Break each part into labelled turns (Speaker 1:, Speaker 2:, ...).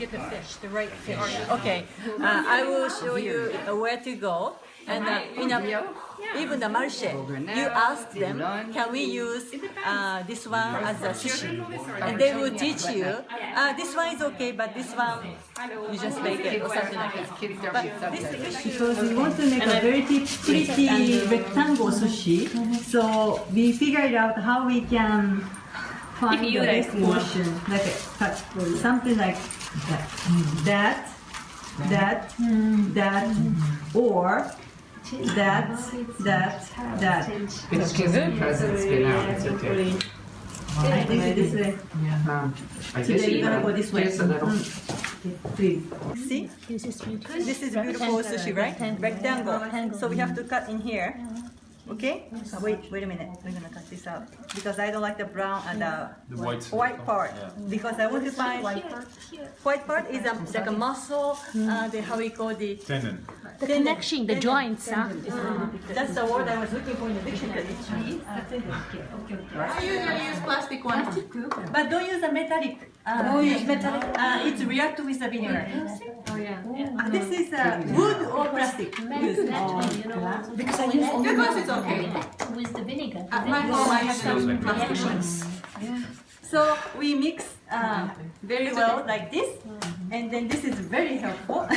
Speaker 1: get the fish, the right fish.
Speaker 2: Okay, I will show you where to go. And even the marché, you ask them, can we use this one as a sushi? And they will teach you, this one is okay, but this one, you just make it or something like that. But this is because we want to make a very pretty rectangle sushi, so we figured out how we can find the best portion, like something like that, or that.
Speaker 3: Which gives it presence spin out. It's okay.
Speaker 2: I think it this way. Today you're gonna go this way.
Speaker 3: Just a little.
Speaker 2: Please. See? This is beautiful sushi, right? Rectangle. So we have to cut in here. Okay? Wait a minute. We're gonna cut this out because I don't like the brown and the white part. Because I want to find white part is like a muscle. How we call the
Speaker 4: Tendon.
Speaker 1: The connection, the joints.
Speaker 2: That's the word I was looking for in the dictionary.
Speaker 5: I usually use plastic one.
Speaker 2: But don't use a metallic. Use metallic. It reacts with the vinegar.
Speaker 1: Oh yeah.
Speaker 2: This is wood or plastic.
Speaker 5: Because I use only because it's okay.
Speaker 1: With the vinegar.
Speaker 5: At my home, I have some plastic ones.
Speaker 2: So we mix very well like this, and then this is very helpful.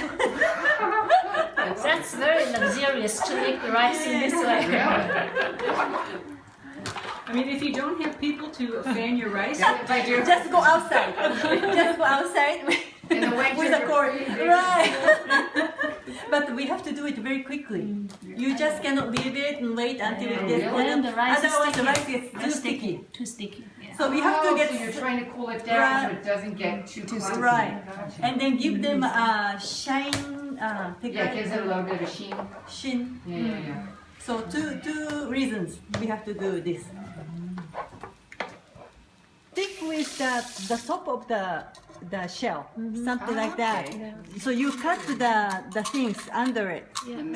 Speaker 1: That's very luxurious to make the rice in this way.
Speaker 6: I mean, if you don't have people to fan your rice,
Speaker 2: Just go outside. Just go outside with a cord. Right. But we have to do it very quickly. You just cannot leave it and wait until it gets cold. Otherwise, the rice gets too sticky.
Speaker 1: Too sticky. Yeah.
Speaker 2: So we have to get.
Speaker 3: So you're trying to cool it down so it doesn't get too sticky.
Speaker 2: Right. And then give them a shine.
Speaker 3: Yeah, it gives it a little bit of sheen.
Speaker 2: Shin.
Speaker 3: Yeah.
Speaker 2: So two reasons we have to do this. Stick with the top of the shell, something like that. So you cut the things under it.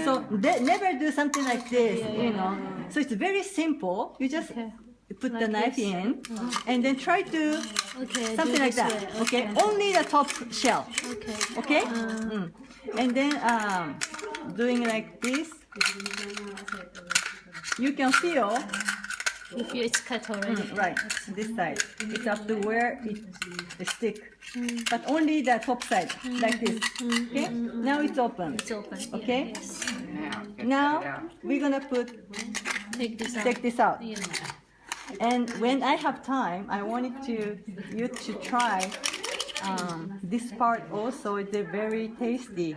Speaker 2: So never do something like this, you know. So it's very simple. You just put the knife in, and then try to something like that. Okay, only the top shell. Okay. And then doing like this, you can feel.
Speaker 1: If it's cut already.
Speaker 2: Right, this side. It's up to where it stick. But only the top side, like this. Okay? Now it's open.
Speaker 1: It's open.
Speaker 2: Okay?
Speaker 1: Yes.
Speaker 2: Now we're gonna
Speaker 1: Take
Speaker 2: this out.
Speaker 1: Yeah.
Speaker 2: And when I have time, I wanted you to try this part also. It's very tasty.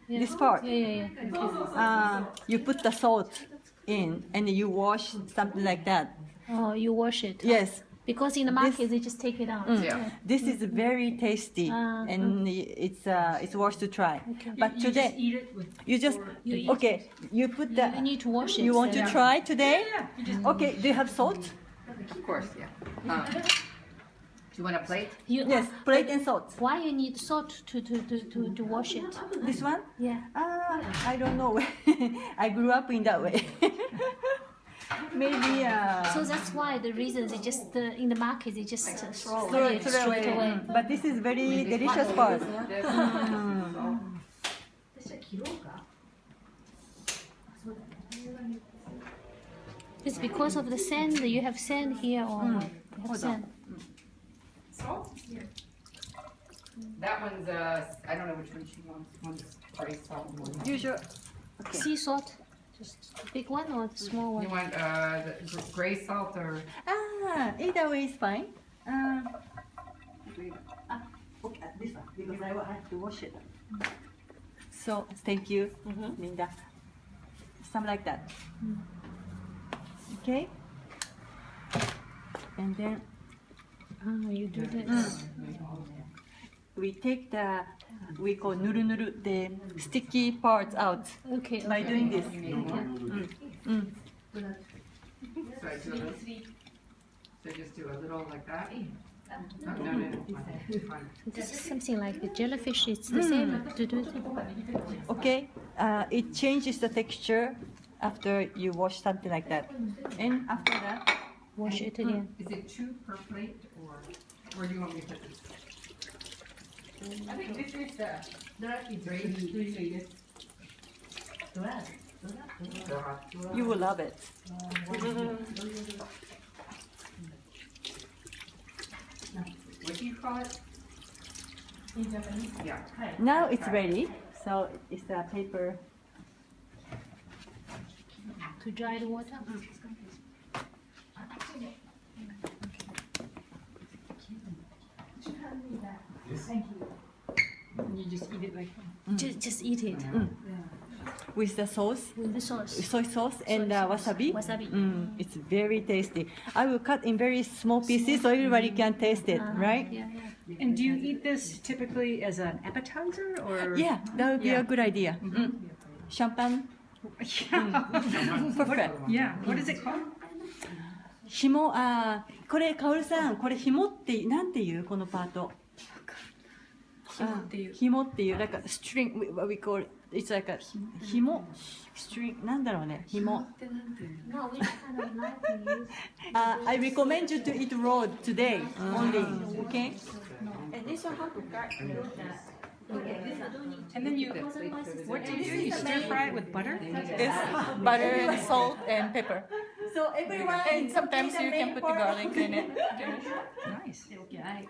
Speaker 2: This part. You put the salt in and you wash something like that.
Speaker 1: Oh, you wash it.
Speaker 2: Yes.
Speaker 1: Because in the market they just take it out.
Speaker 2: This is very tasty and it's worth to try. But today you put the.
Speaker 1: You need to wash it.
Speaker 2: You want to try today? Okay. Do you have salt?
Speaker 3: Of course, yeah. Do you want a plate?
Speaker 2: Yes, plate and salt.
Speaker 1: Why you need salt to wash it?
Speaker 2: This one?
Speaker 1: Yeah.
Speaker 2: I don't know. I grew up in that way. Maybe.
Speaker 1: So that's why the reason they just in the market they just throw it
Speaker 2: throw
Speaker 1: straight away.
Speaker 2: But this is very delicious part.
Speaker 1: It's because of the sand. You have sand here, or you have sand.
Speaker 3: Salt? Yeah. That one's I don't know which one she wants. One's gray salt.
Speaker 2: Usual.
Speaker 1: Sea salt. Just the big one or the small one?
Speaker 3: You want the gray salt or?
Speaker 2: Either way is fine. Okay, this one because I have to wash it. So thank you, Linda. Something like that. Okay. And then
Speaker 1: you do this.
Speaker 2: we take we call nuru nuru, the sticky parts out.
Speaker 1: Okay.
Speaker 2: By doing this.
Speaker 3: So I do a little. So just do a little like that. No. Fine.
Speaker 1: This is something like the jellyfish. It's the same to do it.
Speaker 2: Okay. It changes the texture after you wash something like that. And after that,
Speaker 1: Wash it again.
Speaker 3: Is it 2 per plate or do you want me to put this?
Speaker 6: I think it's three.
Speaker 2: You will love it.
Speaker 6: What do you call it? Yeah.
Speaker 2: Now it's ready. So it's the paper.
Speaker 1: To dry the water.
Speaker 6: You just eat it like
Speaker 1: Just eat it
Speaker 2: With the sauce,
Speaker 1: with the sauce.
Speaker 2: soy sauce and wasabi.
Speaker 1: Wasabi.
Speaker 2: It's very tasty. I will cut in very small pieces so everybody can taste it, right?
Speaker 1: Yeah, yeah.
Speaker 6: And do you eat this typically as an appetizer or?
Speaker 2: Yeah, that would be
Speaker 6: Yeah.
Speaker 2: a good idea. Champagne.
Speaker 6: Yeah.
Speaker 2: Perfect.
Speaker 6: Yeah. What is it called?
Speaker 2: 紐、これ、カオルさん、これ紐ってなんていうこのパート。紐っていう、like a string, what we call it, it's like a 紐、string、なんだろうね、紐。
Speaker 1: No, which kind of knife you use?
Speaker 2: I recommend you to eat raw today only, okay? And this one how to cut?
Speaker 6: And then you, what do you do? You stir fry it with butter?
Speaker 2: Yes, butter, salt, and pepper. So everyone, and sometimes you can put the garlic in it.
Speaker 6: Nice.
Speaker 2: Sorry.